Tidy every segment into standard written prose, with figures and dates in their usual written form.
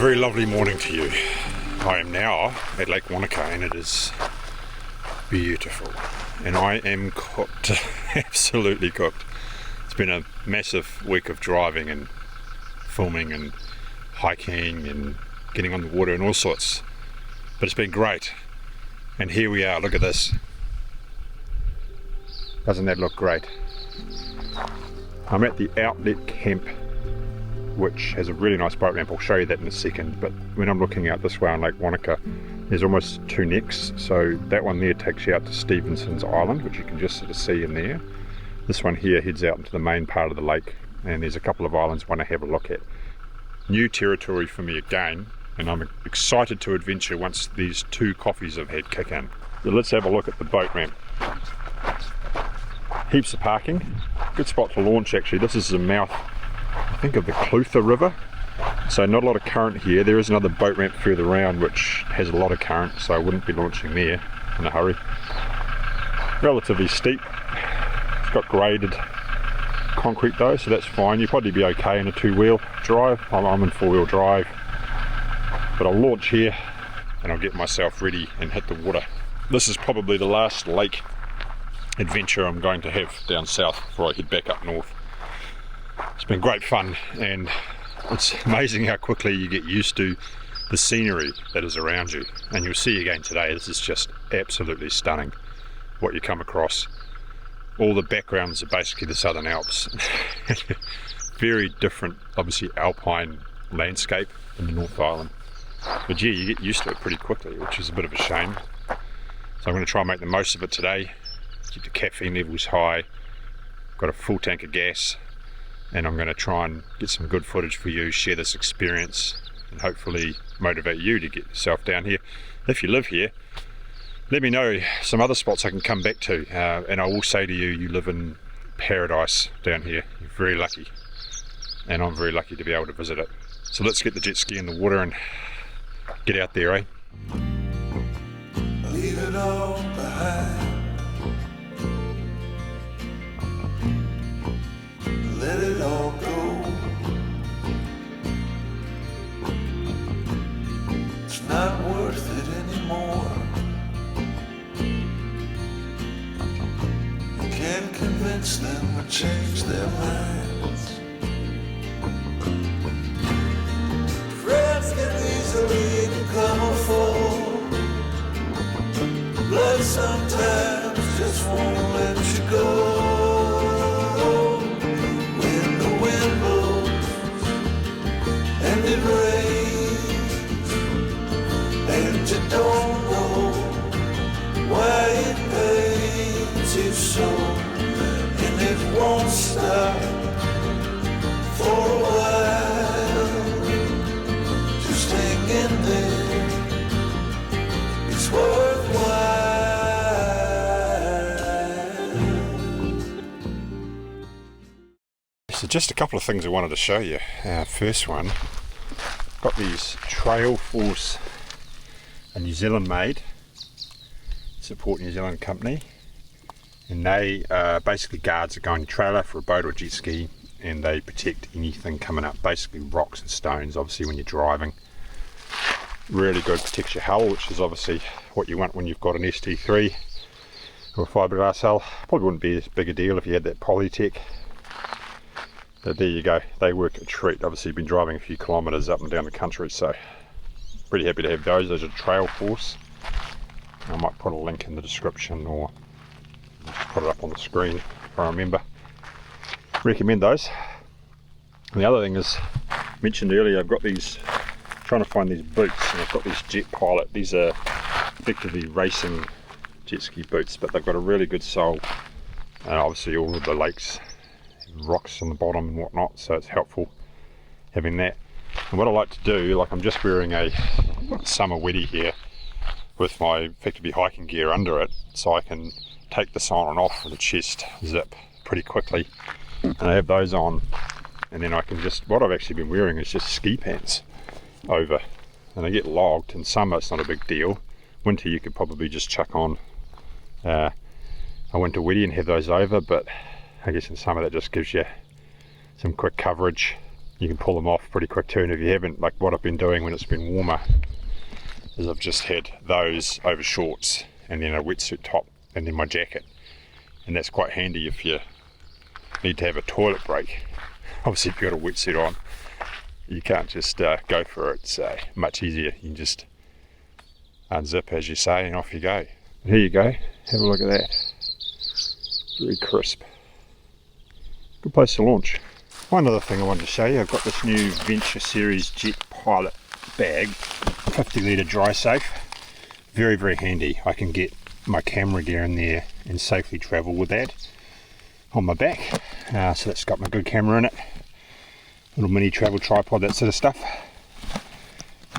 very lovely morning to you. I am now at Lake Wanaka and it is beautiful and I am cooked, absolutely cooked. It's been a massive week of driving and filming and hiking and getting on the water and all sorts, but it's been great. And here we are, look at this. Doesn't that look great? I'm at the outlet camp, which has a really nice boat ramp. I'll show you that in a second, but when I'm looking out this way on Lake Wanaka, there's almost two necks. So that one there takes you out to Stevensons Island, which you can just sort of see in there. This one here heads out into the main part of the lake, and there's a couple of islands I want to have a look at. New territory for me again, and I'm excited to adventure once these two coffees have had kick in. So let's have a look at the boat ramp. Heaps of parking, good spot to launch actually. This is the mouth, I think, of the Clutha River, so not a lot of current here. There is another boat ramp further around which has a lot of current, so I wouldn't be launching there in a hurry. Relatively steep, it's got graded concrete though, so that's fine. You'll probably be okay in a two-wheel drive. I'm in four-wheel drive, but I'll launch here and I'll get myself ready and hit the water. This is probably the last lake adventure I'm going to have down south before I head back up north. It's been great fun, and it's amazing how quickly you get used to the scenery that is around you, and you'll see again today, this is just absolutely stunning what you come across. All the backgrounds are basically the Southern Alps. Very different, obviously, alpine landscape in the North Island, but yeah, you get used to it pretty quickly, which is a bit of a shame. So I'm going to try and make the most of it today, keep the caffeine levels high, got a full tank of gas, and I'm going to try and get some good footage for you, share this experience, and hopefully motivate you to get yourself down here. If you live here, let me know some other spots I can come back to, and I will say to you, you live in paradise down here. You're very lucky, and I'm very lucky to be able to visit it. So let's get the jet ski in the water and get out there, eh? Leave it all behind. Let it all go. It's not worth it anymore. You can't convince them or change their minds. Friends can easily become a foe. Blood sometimes just won't let you go. It rains, and you don't know why it pains you so, and it won't stop for a while. Just hang in there, it's worthwhile. So just a couple of things I wanted to show you. First one, got these trail force, a New Zealand made, support New Zealand company, and they are basically guards that go on your trailer for a boat or jet ski, and they protect anything coming up, basically rocks and stones, obviously when you're driving. Really good, protects your hull, which is obviously what you want when you've got an ST3 or a fiberglass hull. Probably wouldn't be as big a deal if you had that Polytech. But there you go, they work a treat. Obviously been driving a few kilometres up and down the country, so pretty happy to have those. Those are trail force. I might put a link in the description or just put it up on the screen if I remember. Recommend those. And the other thing is, mentioned earlier, I've got these, trying to find these boots, and I've got these Jet Pilot. These are effectively racing jet ski boots, but they've got a really good sole, and obviously all of the lakes, rocks on the bottom and whatnot, so it's helpful having that. And what I like to do, like I'm just wearing a summer weddy here with my effectively hiking gear under it, so I can take this on and off with a chest zip pretty quickly, and I have those on, and then I can just, what I've actually been wearing is just ski pants over, and I get logged. In summer it's not a big deal, winter you could probably just chuck on a winter weddy and have those over, but I guess in summer that just gives you some quick coverage you can pull them off pretty quick too. And if you haven't, like what I've been doing when it's been warmer, is I've just had those over shorts and then a wetsuit top and then my jacket, and that's quite handy if you need to have a toilet break. Obviously if you've got a wetsuit on, you can't just go for it. It's much easier. You can just unzip, as you say, and off you go. And here you go, have a look at that. Very crisp. Good place to launch. One other thing I wanted to show you, I've got this new Venture Series Jet Pilot bag, 50 litre dry safe. Very, very handy. I can get my camera gear in there and safely travel with that on my back. So that's got my good camera in it. Little mini travel tripod, that sort of stuff.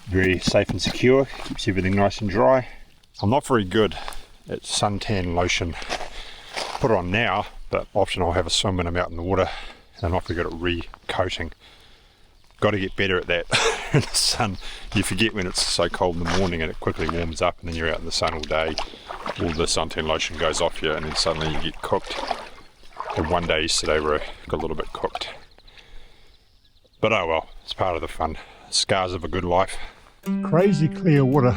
Very safe and secure, keeps everything nice and dry. I'm not very good at suntan lotion. Put it on now, but often I'll have a swim when I'm out in the water and I'm not very good at re-coating. Got to get better at that. In the sun, you forget when it's so cold in the morning and it quickly warms up, and then you're out in the sun all day, all the suntan lotion goes off you, and then suddenly you get cooked. And one day yesterday we got a little bit cooked. But oh well, it's part of the fun. Scars of a good life. Crazy clear water.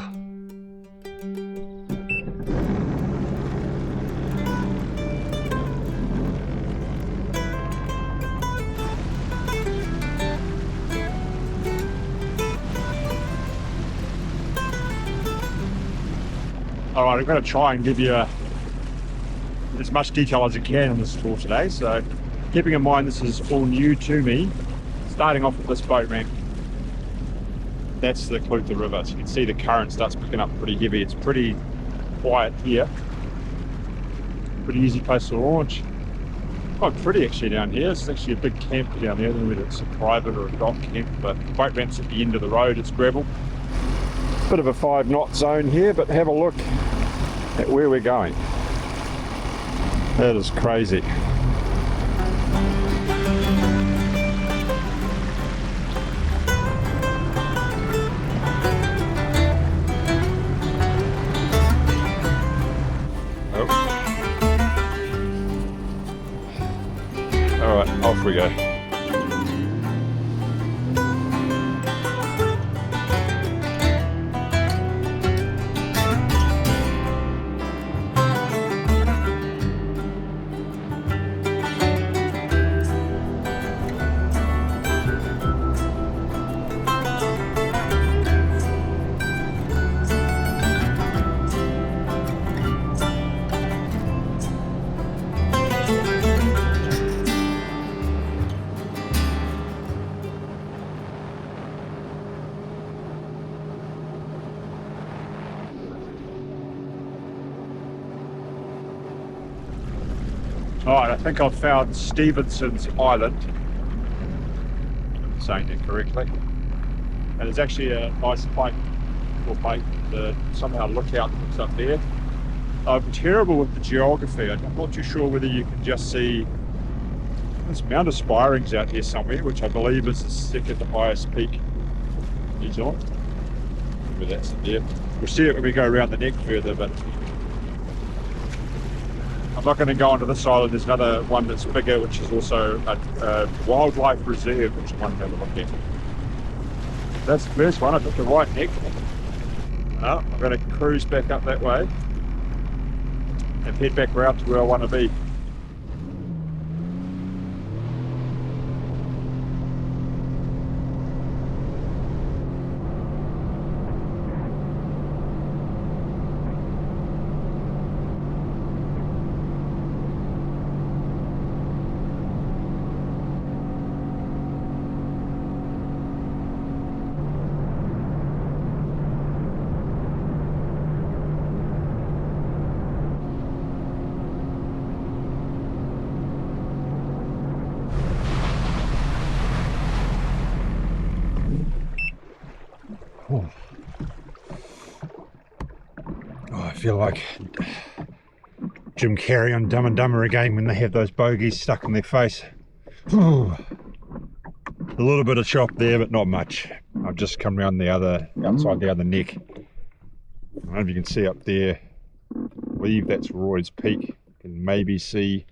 Alright, I'm going to try and give you as much detail as I can on this tour today. So, keeping in mind this is all new to me, starting off with this boat ramp. That's the Clutha River. So you can see the current starts picking up pretty heavy. It's pretty quiet here. Pretty easy place to launch. Quite pretty actually down here. It's actually a big camp down there. I don't know whether it's a private or a dock camp, but the boat ramp's at the end of the road. It's gravel. Bit of a 5 knot zone here, but have a look at where we're going. That is crazy. Oh. All right, off we go. Alright, I think I've found Stevensons Island, if I'm saying that correctly, and it's actually a nice bait or bait to somehow look out what's up there. I'm terrible with the geography. I'm not too sure whether you can just see this Mount Aspiring's out here somewhere, which I believe is the second highest peak in New Zealand. Maybe that's it there. We'll see it when we go around the neck further, but I'm not going to go onto this island. There's another one that's bigger, which is also a wildlife reserve, which I want to have a look at. That's the first one. I took the right neck. I'm going to cruise back up that way and head back round to where I want to be. Oh, I feel like Jim Carrey on Dumb and Dumber again when they have those bogies stuck in their face. A little bit of chop there, but not much. I've just come around the other, outside the other neck. I don't know if you can see up there. I believe that's Roy's Peak. You can maybe see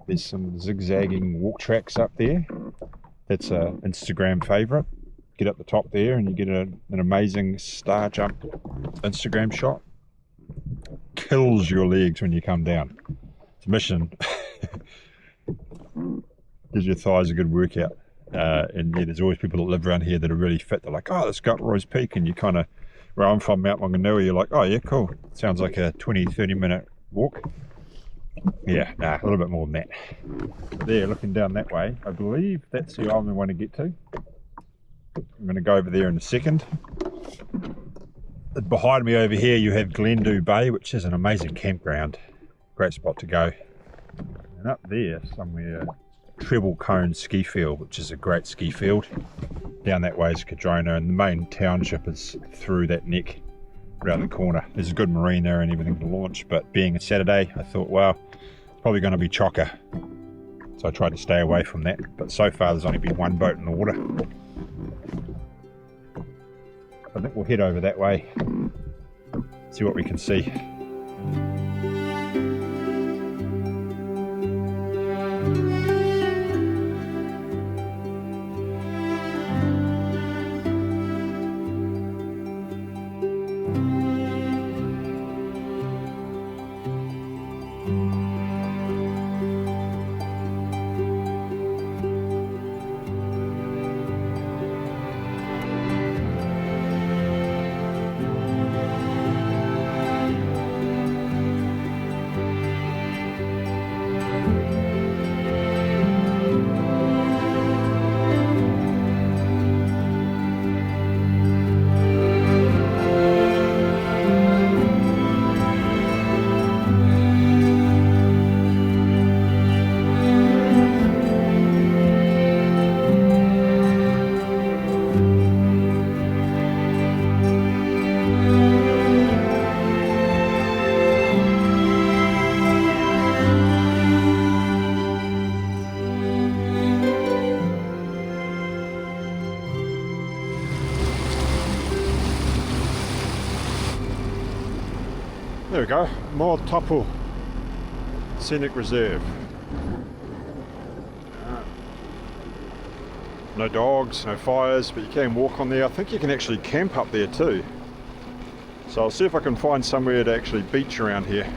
there's some zigzagging walk tracks up there. That's an Instagram favourite. Get up the top there and you get an amazing star jump Instagram shot. Kills your legs when you come down. It's a mission. Gives your thighs a good workout. And yeah, there's always people that live around here that are really fit. They're like, oh, that's Gutlroy's Peak. And you kind of, where I'm from, Mount Wanganui, you're like, oh yeah, cool. Sounds like a 20-30 minute walk. Yeah, nah, a little bit more than that. There, looking down that way, I believe that's the island we want to get to. I'm going to go over there in a second. Behind me over here you have Glendoo Bay, which is an amazing campground. Great spot to go. And up there somewhere, Treble Cone Ski Field, which is a great ski field. Down that way is Cardrona, and the main township is through that neck around the corner. There's a good marine there and everything to launch, but being a Saturday I thought, well, it's probably going to be chocker. So I tried to stay away from that, but so far there's only been one boat in the water. I think we'll head over that way, see what we can see. There we go, More Tapu Scenic Reserve. No dogs, no fires, but you can walk on there. I think you can actually camp up there too. So I'll see if I can find somewhere to actually beach around here.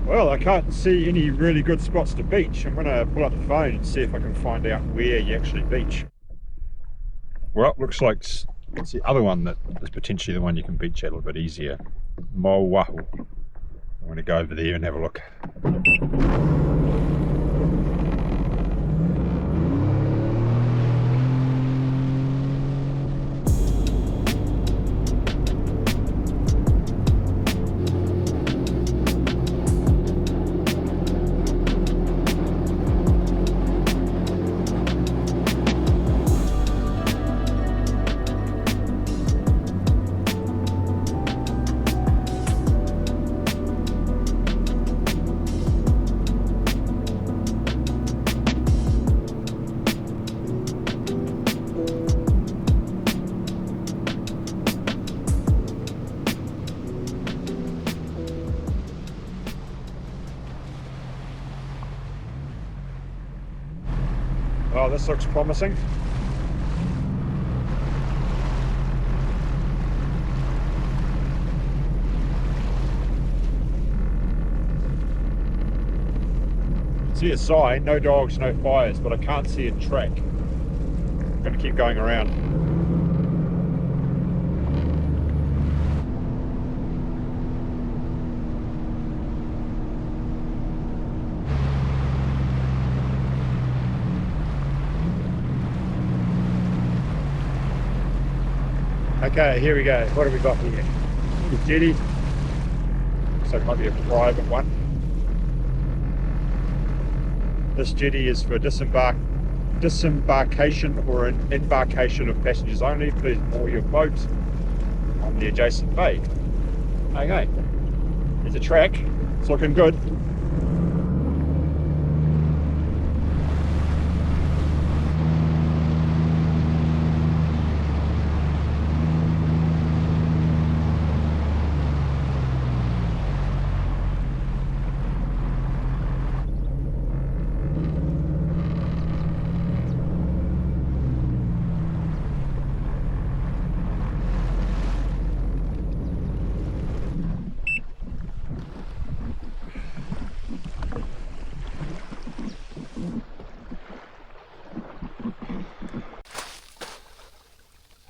Well, I can't see any really good spots to beach. I'm going to pull up the phone and see if I can find out where you actually beach. Well, it looks like it's the other one that is potentially the one you can beach at a little bit easier. Mauwahu. I'm going to go over there and have a look. Well, this looks promising. See a sign, no dogs, no fires, but I can't see a track. I'm going to keep going around. Okay, here we go. What have we got here? The jetty. so it might be a private one. This jetty is for disembarkation or an embarkation of passengers only. Please moor your boat on the adjacent bay. Okay, there's a track, it's looking good.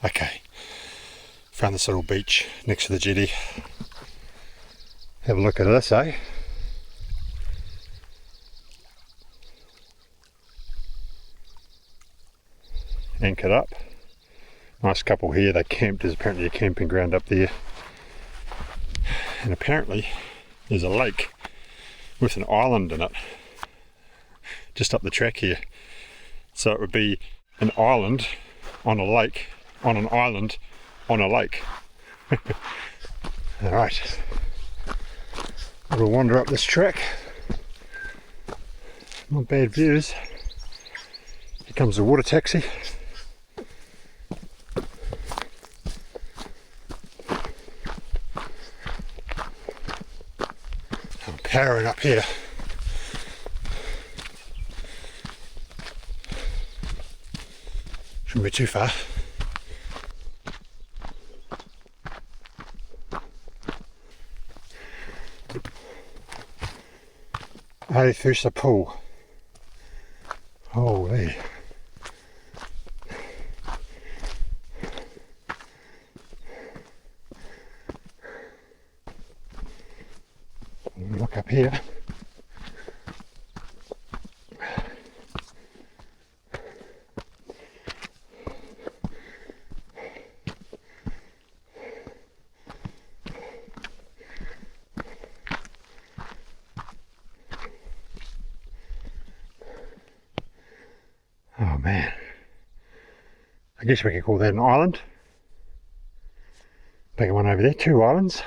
Okay, found this little beach next to the jetty. Have a look at this, eh? Anchored up. Nice couple here, they camped. There's apparently a camping ground up there. And apparently there's a lake with an island in it. Just up the track here. So it would be an island on a lake, on an island, on a lake. Alright, we'll wander up this track. Not bad views. Here comes the water taxi. I'm powering up here. Shouldn't be too far. Hey, there's the pool. Holy. Look up here. Oh man, I guess we could call that an island. Bigger one over there, 2 islands.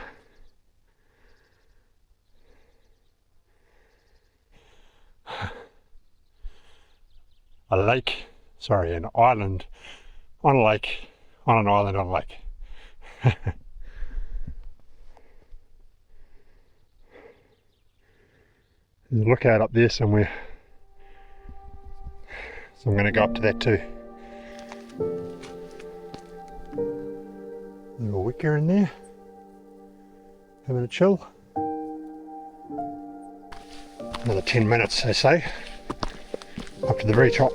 A lake, sorry, an island on a lake, on an island on a lake. There's a lookout up there somewhere. So I'm going to go up to that too. Little wicker in there, having a chill. Another 10 minutes, they say, up to the very top.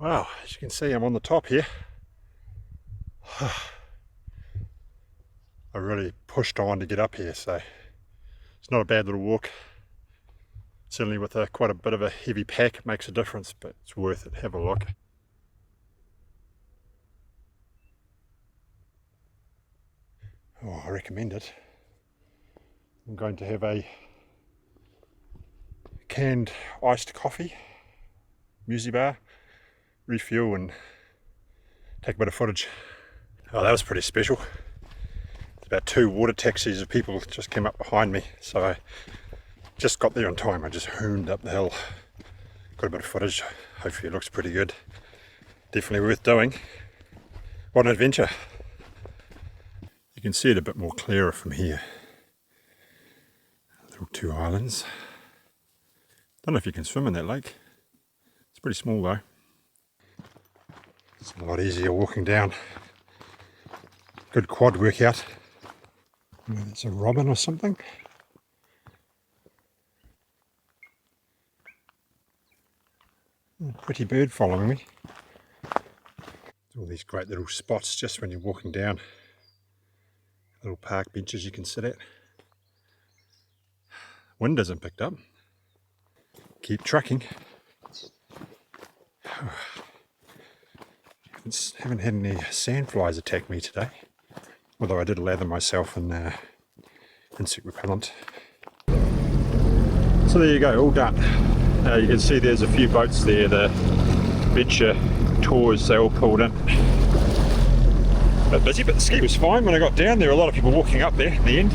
Wow, as you can see, I'm on the top here. I really pushed on to get up here, so it's not a bad little walk. Certainly with quite a bit of a heavy pack it makes a difference, but it's worth it. Have a look. Oh, I recommend it. I'm going to have a canned iced coffee, muesli bar, refuel and take a bit of footage. Oh, that was pretty special. There's about 2 water taxis of people just came up behind me, so I just got there on time. I just hooned up the hill. Got a bit of footage. Hopefully it looks pretty good. Definitely worth doing. What an adventure. You can see it a bit more clearer from here. Little 2 islands. Don't know if you can swim in that lake. It's pretty small though. It's a lot easier walking down. Good quad workout. Maybe that's a robin or something. Pretty bird following me. All these great little spots just when you're walking down. Little park benches you can sit at. Wind hasn't picked up. Keep trucking. Haven't had any sandflies attack me today, although I did lather myself in insect repellent. So there you go, all done. You can see there's a few boats there, the venture tours, they all pulled in. A bit busy, but the ski was fine. When I got down there were a lot of people walking up there in the end.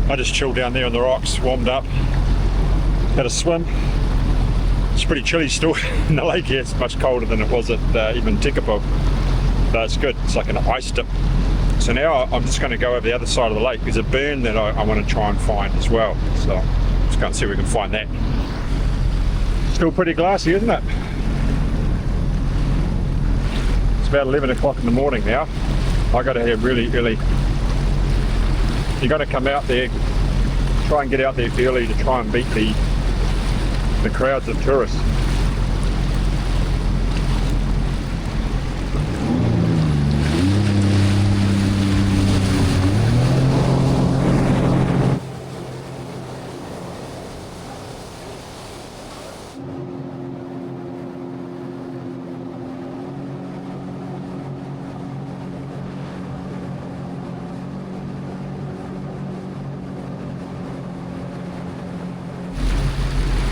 I just chilled down there on the rocks, warmed up, had a swim. It's pretty chilly still in the lake here. It's much colder than it was at even Tekapo, but it's good. It's like an ice dip. So now I'm just going to go over the other side of the lake. There's a burn that I want to try and find as well, so just go and see if we can find that. Still pretty glassy, isn't it? It's about 11 o'clock in the morning now. I got to have really early. You got to come out there, try and get out there early to try and beat the crowds of tourists.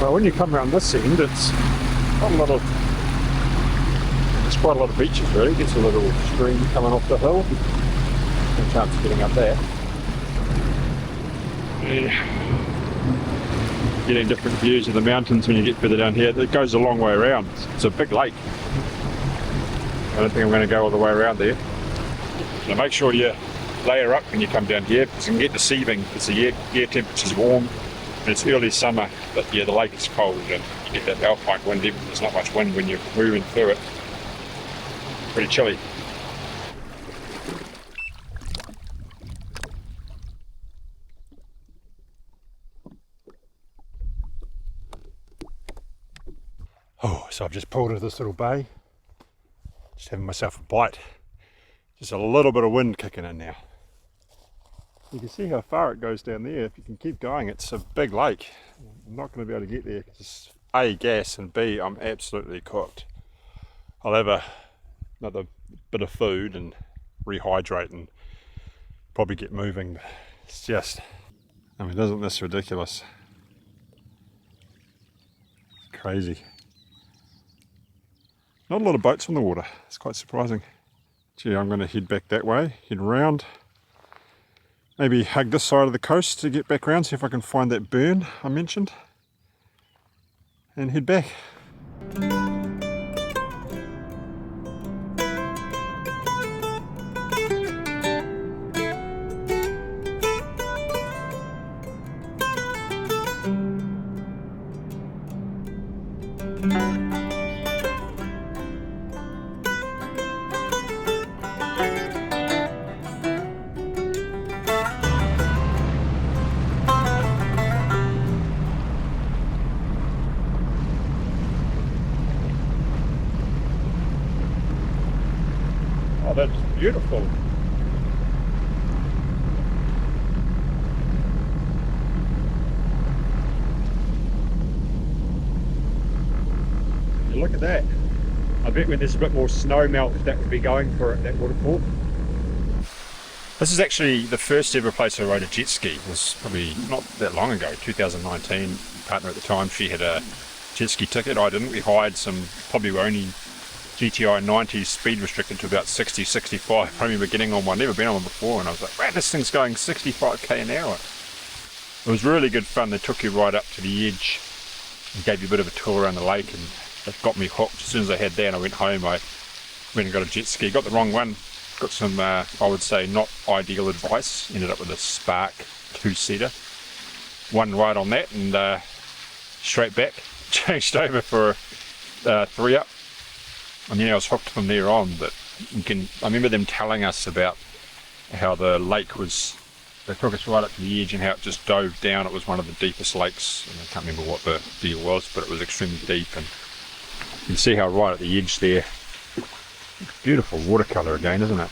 Well, when you come around this end, it's quite a lot of beaches really. Gets a little stream coming off the hill. No chance of getting up there. Yeah. Getting different views of the mountains when you get further down here. It goes a long way around. It's a big lake. I don't think I'm going to go all the way around there. So make sure you layer up when you come down here, because you can get deceiving because the air temperature's warm. And it's early summer, but yeah, the lake is cold and you get that alpine wind. Even there's not much wind when you're moving through it. Pretty chilly. Oh, so I've just pulled into this little bay. Just having myself a bite. Just a little bit of wind kicking in now. You can see how far it goes down there. If you can keep going, it's a big lake. I'm not going to be able to get there because it's A, gas, and B, I'm absolutely cooked. I'll have another bit of food and rehydrate and probably get moving. It's just, I mean, isn't this ridiculous? It's crazy. Not a lot of boats on the water. It's quite surprising. Gee, I'm going to head back that way, head round. Maybe hug this side of the coast to get back around, see if I can find that burn I mentioned, and head back. beautiful. Look at that. I bet when there's a bit more snow melt that would be going for it, that waterfall. This is actually the first ever place I rode a jet ski. It was probably not that long ago, 2019. Partner at the time, she had a jet ski ticket. I didn't. We hired some, probably were only GTI 90s, speed restricted to about 60, 65. I remember getting on one, never been on one before, and I was like, wow, this thing's going 65k an hour. It was really good fun. They took you right up to the edge and gave you a bit of a tour around the lake, and it got me hooked. As soon as I had that, I went home. I went and got a jet ski. Got the wrong one. Got some, I would say, not ideal advice. Ended up with a Spark 2-seater. One ride on that, and straight back. Changed over for a 3-up. And then I was hooked from there on. But I remember them telling us about how the lake was. They took us right up to the edge and how it just dove down. It was one of the deepest lakes. And I can't remember what the deal was, but it was extremely deep. And you can see how right at the edge there, beautiful watercolour again, isn't it?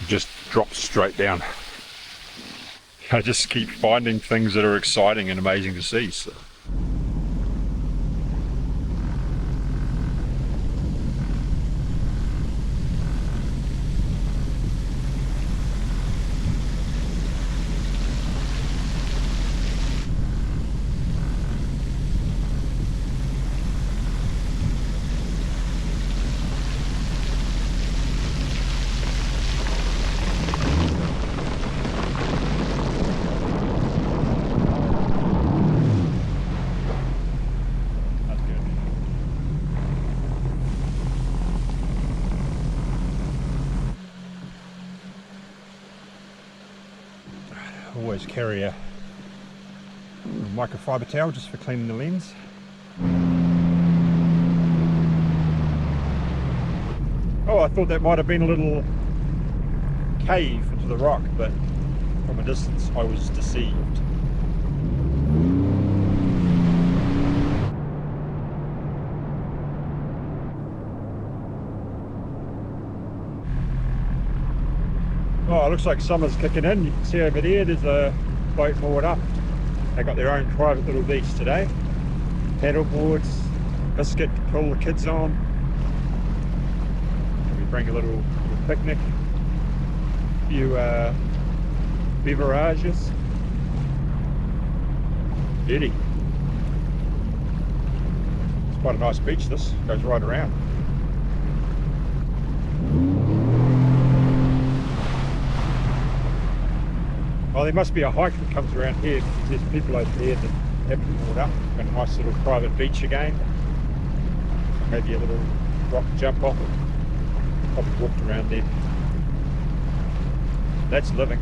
It just drops straight down. I just keep finding things that are exciting and amazing to see. So. Always carry a microfiber towel just for cleaning the lens. Oh, I thought that might have been a little cave into the rock, but from a distance I was deceived. Oh, it looks like summer's kicking in. You can see over there, there's a boat moored up. They got their own private little beach today. Paddle boards, biscuit to pull the kids on. We bring a little picnic, a few beverages. Beauty. It's quite a nice beach, this. Goes right around. Oh, there must be a hike that comes around here because there's people over there that haven't moored up. Got a nice little private beach again. Maybe a little rock jump off it. Probably walked around there. That's living.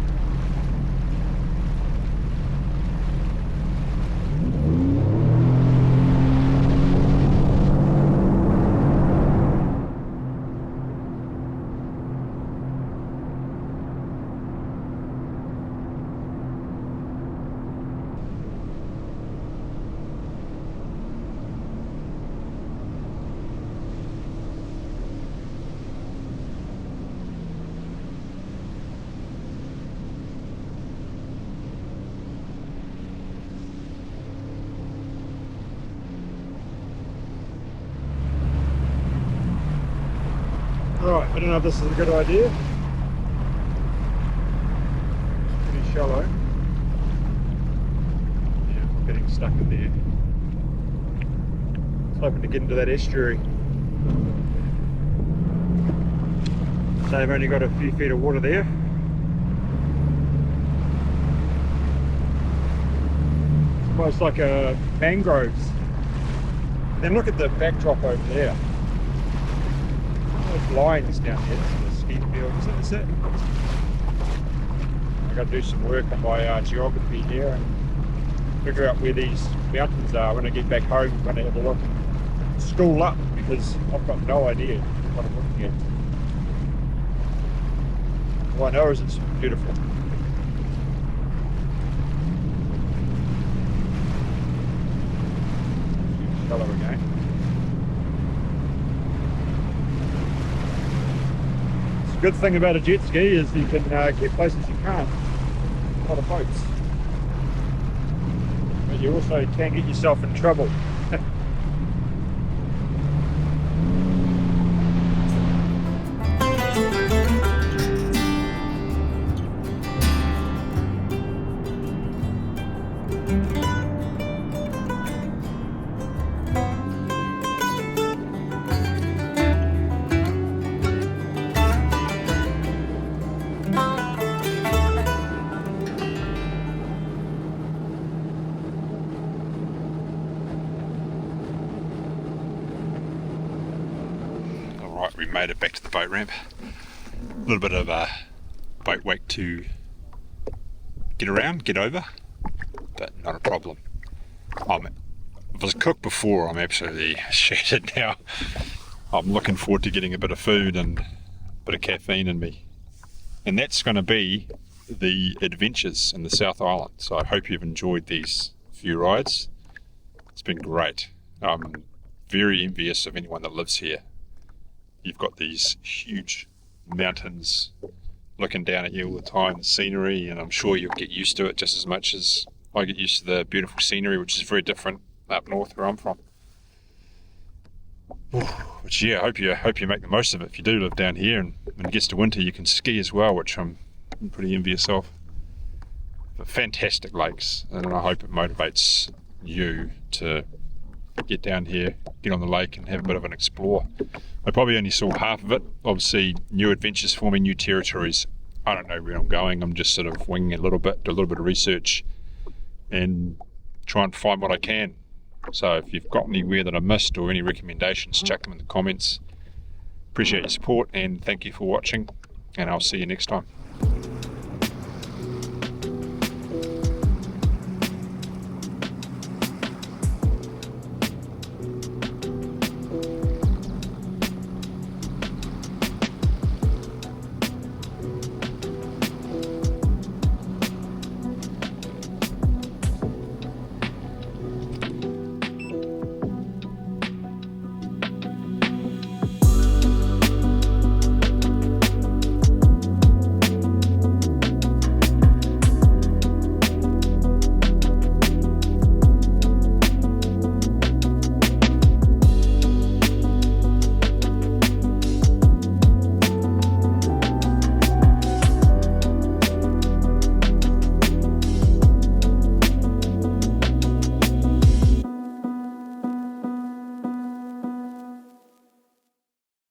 Right, I don't know if this is a good idea. It's pretty shallow. Yeah, I'm getting stuck in there. I was hoping to get into that estuary. So they've only got a few feet of water there. It's almost like a mangroves. And then look at the backdrop over there. There's lines down here, this is the ski field, is it? I've got to do some work on my geography here and figure out where these mountains are when I get back home. I'm going to have a look and school up because I've got no idea what I'm looking at. All I know is it's beautiful. Shallow again. The good thing about a jet ski is you can get places you can't on a boat. But you also can get yourself in trouble. Alright, we made it back to the boat ramp. A little bit of a boat wake to get around, get over, but not a problem. If I was cooked before, I'm absolutely shattered now. I'm looking forward to getting a bit of food and a bit of caffeine in me. And that's going to be the adventures in the South Island. So I hope you've enjoyed these few rides. It's been great. I'm very envious of anyone that lives here. You've got these huge mountains looking down at you all the time, the scenery, and I'm sure you'll get used to it just as much as I get used to the beautiful scenery, which is very different up north where I'm from. Which, yeah, I hope you make the most of it if you do live down here, and when it gets to winter you can ski as well, which I'm pretty envious of. But fantastic lakes, and I hope it motivates you to get down here, get on the lake and have a bit of an explore. I probably only saw half of it. Obviously, new adventures for me, new territories. I don't know where I'm going. I'm just sort of winging it a little bit, do a little bit of research and try and find what I can. So if you've got anywhere that I missed or any recommendations, chuck them in the comments. Appreciate your support and thank you for watching, and I'll see you next time.